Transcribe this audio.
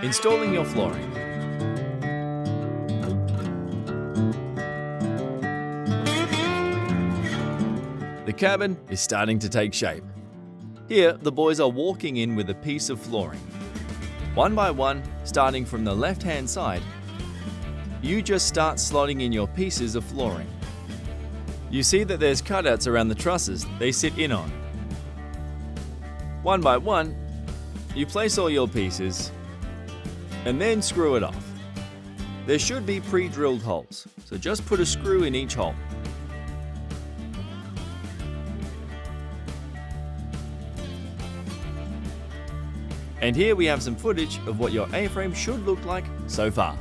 Installing your flooring. The cabin is starting to take shape. Here, the boys are walking in with a piece of flooring. One by one, starting from the left-hand side, you just start slotting in your pieces of flooring. You see that there's cutouts around the trusses they sit in on. One by one, you place all your pieces and then screw it off. There should be pre-drilled holes, so just put a screw in each hole. And here we have some footage of what your A-frame should look like so far.